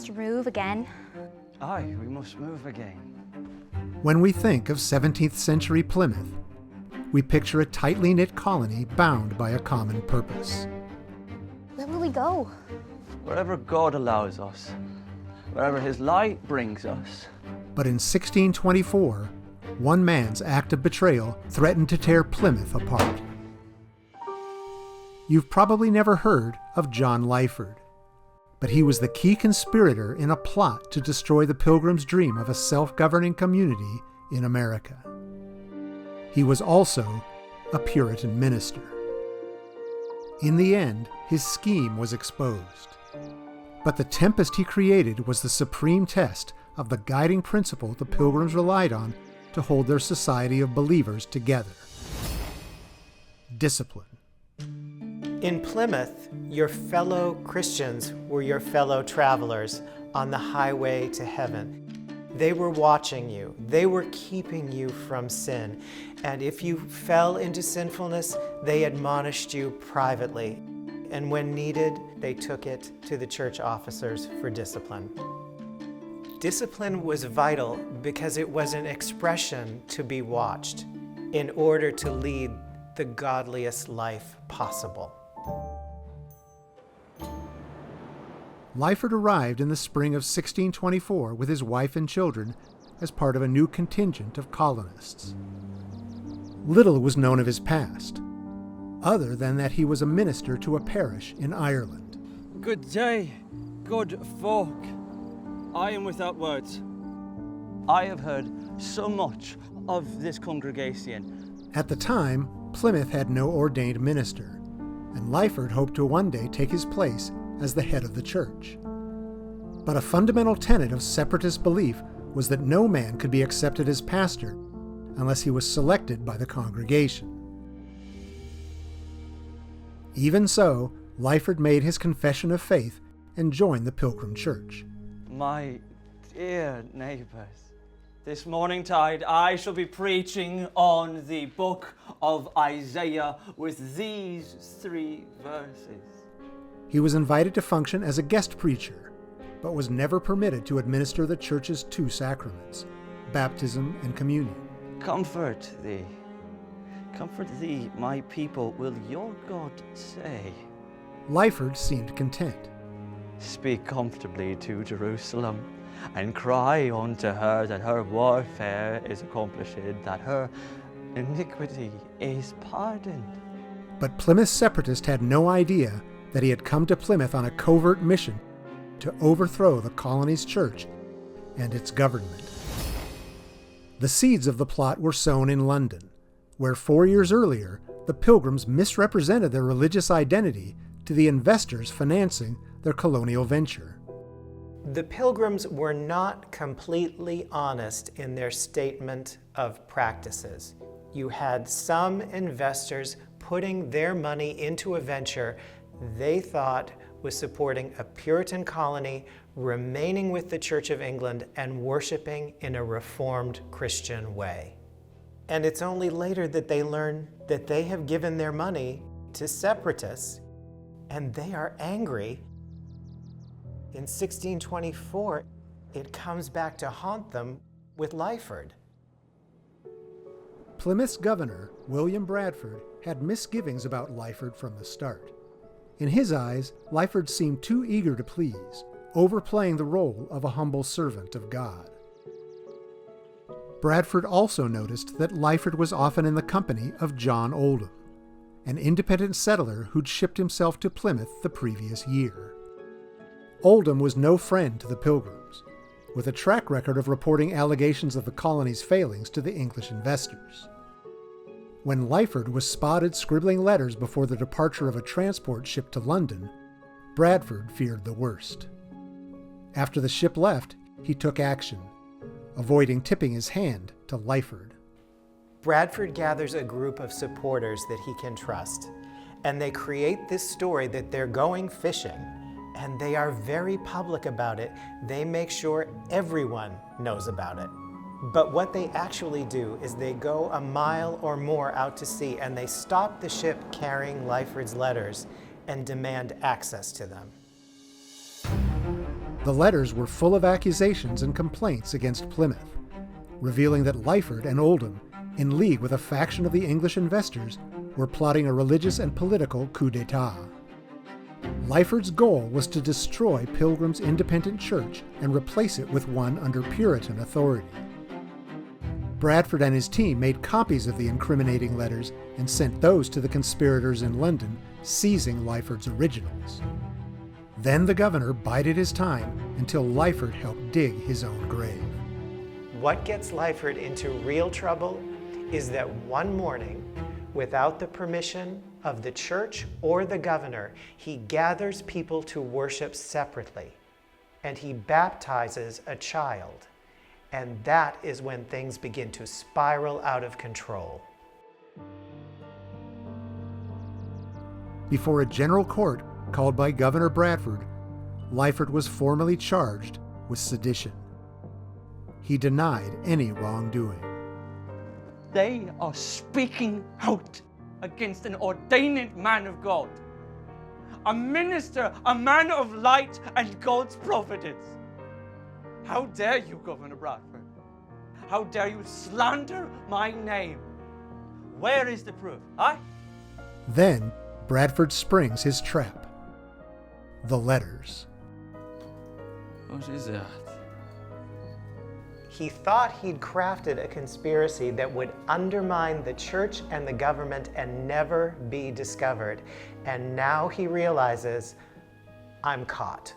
must move again. Aye, we must move again. When we think of 17th century Plymouth, we picture a tightly knit colony bound by a common purpose. Where will we go? Wherever God allows us, wherever His light brings us. But in 1624, one man's act of betrayal threatened to tear Plymouth apart. You've probably never heard of John Lyford, but he was the key conspirator in a plot to destroy the Pilgrims' dream of a self-governing community in America. He was also a Puritan minister. In the end, his scheme was exposed. But the tempest he created was the supreme test of the guiding principle the Pilgrims relied on to hold their society of believers together: discipline. In Plymouth, your fellow Christians were your fellow travelers on the highway to heaven. They were watching you. They were keeping you from sin. And if you fell into sinfulness, they admonished you privately. And when needed, they took it to the church officers for discipline. Discipline was vital because it was an expression to be watched in order to lead the godliest life possible. Lyford arrived in the spring of 1624 with his wife and children as part of a new contingent of colonists. Little was known of his past, other than that he was a minister to a parish in Ireland. Good day, good folk. I am without words. I have heard so much of this congregation. At the time, Plymouth had no ordained minister, and Lyford hoped to one day take his place as the head of the church. But a fundamental tenet of separatist belief was that no man could be accepted as pastor unless he was selected by the congregation. Even so, Lyford made his confession of faith and joined the Pilgrim Church. My dear neighbours, this morning tide I shall be preaching on the book of Isaiah with these 3 verses. He was invited to function as a guest preacher, but was never permitted to administer the church's 2 sacraments, baptism and communion. Comfort thee, my people, will your God say. Lyford seemed content. Speak comfortably to Jerusalem, and cry unto her that her warfare is accomplished, that her iniquity is pardoned. But Plymouth separatist had no idea that he had come to Plymouth on a covert mission to overthrow the colony's church and its government. The seeds of the plot were sown in London, where 4 years earlier the Pilgrims misrepresented their religious identity to the investors financing their colonial venture. The Pilgrims were not completely honest in their statement of practices. You had some investors putting their money into a venture they thought was supporting a Puritan colony, remaining with the Church of England, and worshiping in a Reformed Christian way. And it's only later that they learn that they have given their money to separatists, and they are angry. In 1624, it comes back to haunt them with Lyford. Plymouth's governor, William Bradford, had misgivings about Lyford from the start. In his eyes, Lyford seemed too eager to please, overplaying the role of a humble servant of God. Bradford also noticed that Lyford was often in the company of John Oldham, an independent settler who'd shipped himself to Plymouth the previous year. Oldham was no friend to the Pilgrims, with a track record of reporting allegations of the colony's failings to the English investors. When Lyford was spotted scribbling letters before the departure of a transport ship to London, Bradford feared the worst. After the ship left, he took action, avoiding tipping his hand to Lyford. Bradford gathers a group of supporters that he can trust, and they create this story that they're going fishing, and they are very public about it. They make sure everyone knows about it. But what they actually do is they go a mile or more out to sea and they stop the ship carrying Lyford's letters and demand access to them. The letters were full of accusations and complaints against Plymouth, revealing that Lyford and Oldham, in league with a faction of the English investors, were plotting a religious and political coup d'etat. Lyford's goal was to destroy Pilgrim's independent church and replace it with one under Puritan authority. Bradford and his team made copies of the incriminating letters and sent those to the conspirators in London, seizing Lyford's originals. Then the governor bided his time until Lyford helped dig his own grave. What gets Lyford into real trouble is that one morning, without the permission of the church or the governor, he gathers people to worship separately, and he baptizes a child. And that is when things begin to spiral out of control. Before a general court called by Governor Bradford, Lyford was formally charged with sedition. He denied any wrongdoing. They are speaking out against an ordained man of God, a minister, a man of light and God's providence. How dare you, Governor Bradford? How dare you slander my name? Where is the proof, huh? Then Bradford springs his trap. The letters. What is that? He thought he'd crafted a conspiracy that would undermine the church and the government and never be discovered. And now he realizes, I'm caught.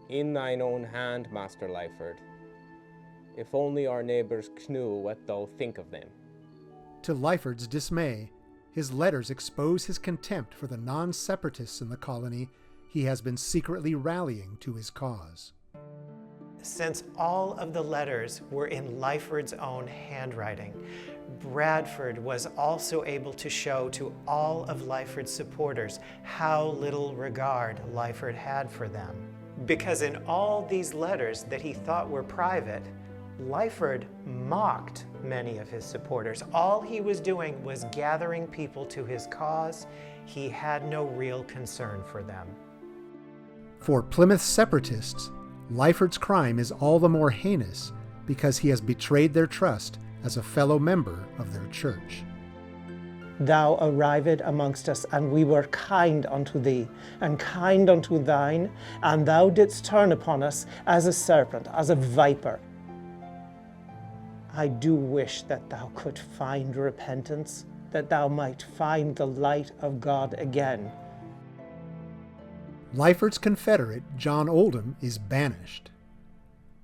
In thine own hand, Master Lyford. If only our neighbours knew what thou think of them. To Lyford's dismay, his letters expose his contempt for the non-separatists in the colony he has been secretly rallying to his cause. Since all of the letters were in Lyford's own handwriting, Bradford was also able to show to all of Lyford's supporters how little regard Lyford had for them. Because in all these letters that he thought were private, Lyford mocked many of his supporters. All he was doing was gathering people to his cause. He had no real concern for them. For Plymouth separatists, Lyford's crime is all the more heinous because he has betrayed their trust as a fellow member of their church. Thou arrived amongst us, and we were kind unto thee, and kind unto thine, and thou didst turn upon us as a serpent, as a viper. I do wish that thou couldst find repentance, that thou might find the light of God again. Lyford's confederate, John Oldham, is banished.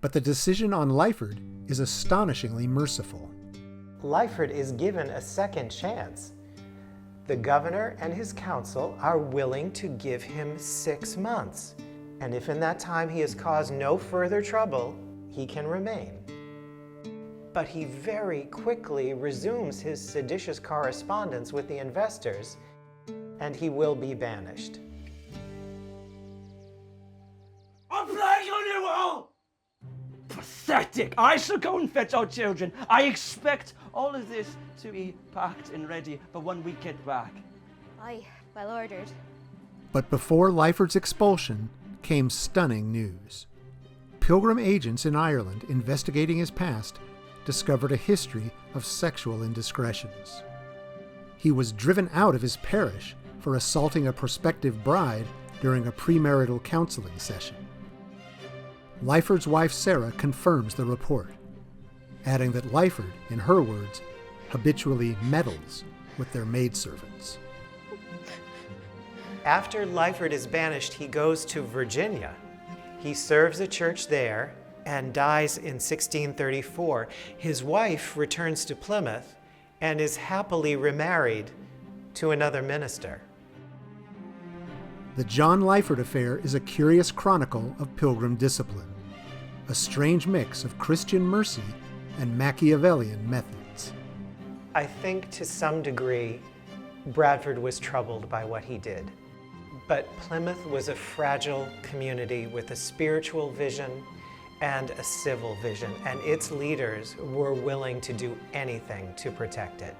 But the decision on Lyford is astonishingly merciful. Lyford is given a second chance. The governor and his council are willing to give him 6 months. And if in that time he has caused no further trouble, he can remain. But he very quickly resumes his seditious correspondence with the investors, and he will be banished. A plague on you all! Pathetic! I shall go and fetch our children. I expect all of this to be packed and ready for when we get back. Aye, well ordered. But before Lyford's expulsion came stunning news. Pilgrim agents in Ireland investigating his past discovered a history of sexual indiscretions. He was driven out of his parish for assaulting a prospective bride during a premarital counseling session. Lyford's wife Sarah confirms the report, adding that Lyford, in her words, habitually meddles with their maidservants. After Lyford is banished, he goes to Virginia. He serves a church there and dies in 1634. His wife returns to Plymouth and is happily remarried to another minister. The John Lyford affair is a curious chronicle of Pilgrim discipline, a strange mix of Christian mercy and Machiavellian methods. I think to some degree, Bradford was troubled by what he did. But Plymouth was a fragile community with a spiritual vision and a civil vision, and its leaders were willing to do anything to protect it.